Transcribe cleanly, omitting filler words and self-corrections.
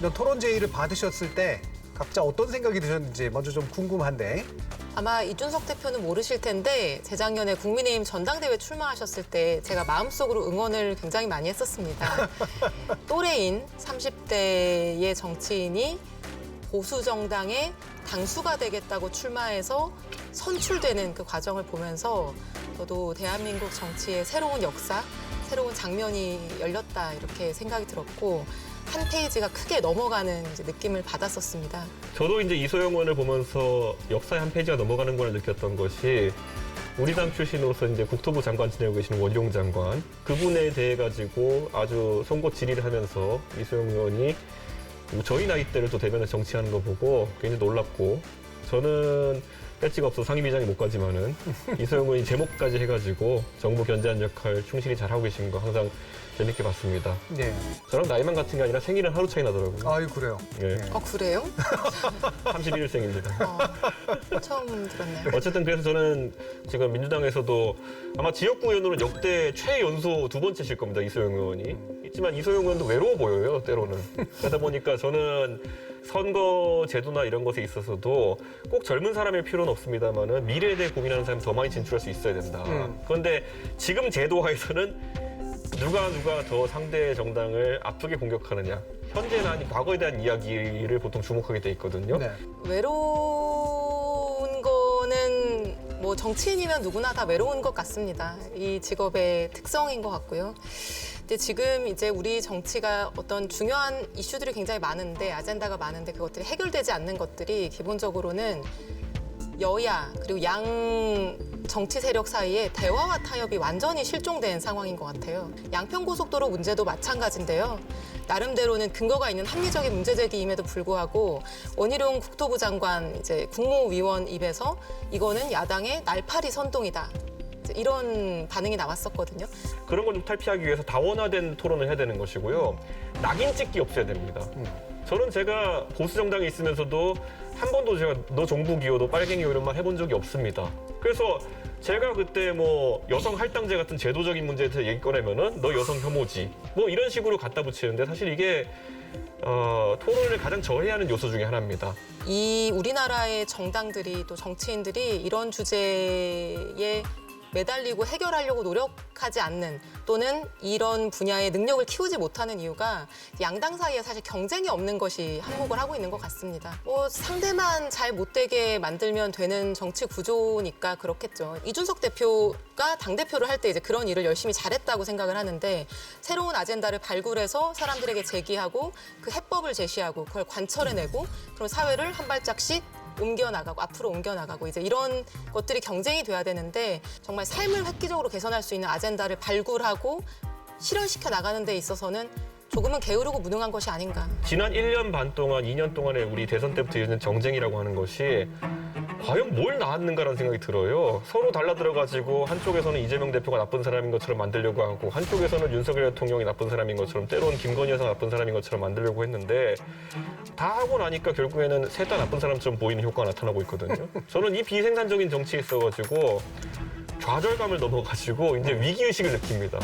이런 토론 제의를 받으셨을 때 각자 어떤 생각이 드셨는지 먼저 좀 궁금한데. 아마 이준석 대표는 모르실 텐데 재작년에 국민의힘 전당대회 출마하셨을 때 제가 마음속으로 응원을 굉장히 많이 했었습니다. 또래인 30대의 정치인이 보수 정당의 당수가 되겠다고 출마해서 선출되는 그 과정을 보면서 저도 대한민국 정치의 새로운 역사, 새로운 장면이 열렸다 이렇게 생각이 들었고 한 페이지가 크게 넘어가는 이제 느낌을 받았었습니다. 저도 이제 이소영 의원을 보면서 역사의 한 페이지가 넘어가는 걸 느꼈던 것이 우리 당 출신으로서 이제 국토부 장관 지내고 계시는 원희룡 장관 그분에 대해 가지고 아주 송곳 질의를 하면서 이소영 의원이 저희 나이대를 또 대변해서 정치하는 거 보고 굉장히 놀랍고 저는 배지가 없어서 상임위장에 못 가지만은 이소영 의원이 제목까지 해가지고 정부 견제하는 역할 충실히 잘하고 계신 거 항상 재밌게 봤습니다. 네. 저랑 나이만 같은 게 아니라 생일은 하루 차이 나더라고요. 아유, 그래요. 네. 그래요? 31일생입니다. 처음 들었네요. 어쨌든 그래서 저는 지금 민주당에서도 아마 지역구 의원으로 역대 최연소 2번째실 겁니다. 이소영 의원이. 있지만 이소영 의원도 외로워 보여요. 때로는. 그러다 보니까 저는 선거 제도나 이런 것에 있어서도 꼭 젊은 사람일 필요는 없습니다만은 미래에 대해 고민하는 사람이 더 많이 진출할 수 있어야 된다. 그런데 지금 제도화에서는 누가 더 상대 정당을 아프게 공격하느냐. 현재나 아니 과거에 대한 이야기를 보통 주목하게 돼 있거든요. 네. 외로운 거는 뭐 정치인이면 누구나 다 외로운 것 같습니다. 이 직업의 특성인 것 같고요. 근데 지금 이제 우리 정치가 어떤 중요한 이슈들이 굉장히 많은데 아젠다가 많은데 그것들이 해결되지 않는 것들이 기본적으로는 여야 그리고 양 정치 세력 사이에 대화와 타협이 완전히 실종된 상황인 것 같아요. 양평고속도로 문제도 마찬가지인데요. 나름대로는 근거가 있는 합리적인 문제 제기임에도 불구하고 원희룡 국토부 장관 이제 국무위원 입에서 이거는 야당의 날파리 선동이다. 이런 반응이 나왔었거든요. 그런 걸 좀 탈피하기 위해서 다원화된 토론을 해야 되는 것이고요. 낙인 찍기 없애야 됩니다. 저는 제가 보수 정당에 있으면서도 한 번도 제가 너 정부 기여도 빨갱이요 이런 말 해본 적이 없습니다. 그래서 제가 그때 뭐 여성 할당제 같은 제도적인 문제에 대해서 얘기 꺼내면은 너 여성 혐오지 뭐 이런 식으로 갖다 붙이는데 사실 이게 토론을 가장 저해하는 요소 중에 하나입니다. 이 우리나라의 정당들이 또 정치인들이 이런 주제에 매달리고 해결하려고 노력하지 않는 또는 이런 분야의 능력을 키우지 못하는 이유가 양당 사이에 사실 경쟁이 없는 것이 한몫을 하고 있는 것 같습니다. 뭐 상대만 잘 못되게 만들면 되는 정치 구조니까 그렇겠죠. 이준석 대표가 당대표를 할 때 이제 그런 일을 열심히 잘했다고 생각을 하는데 새로운 아젠다를 발굴해서 사람들에게 제기하고 그 해법을 제시하고 그걸 관철해내고 그럼 사회를 한 발짝씩 옮겨나가고 앞으로 옮겨나가고 이제 이런 것들이 경쟁이 돼야 되는데 정말 삶을 획기적으로 개선할 수 있는 아젠다를 발굴하고 실현시켜 나가는 데 있어서는 조금은 게으르고 무능한 것이 아닌가. 지난 1년 반 동안, 2년 동안에 우리 대선 때부터 이어진 정쟁이라고 하는 것이 과연 뭘 나왔는가라는 생각이 들어요. 서로 달라들어가지고 한쪽에서는 이재명 대표가 나쁜 사람인 것처럼 만들려고 하고 한쪽에서는 윤석열 대통령이 나쁜 사람인 것처럼 때로는 김건희 여사가 나쁜 사람인 것처럼 만들려고 했는데 다 하고 나니까 결국에는 셋 다 나쁜 사람처럼 보이는 효과가 나타나고 있거든요. 저는 이 비생산적인 정치에 있어가지고 좌절감을 넘어가지고 이제 위기의식을 느낍니다.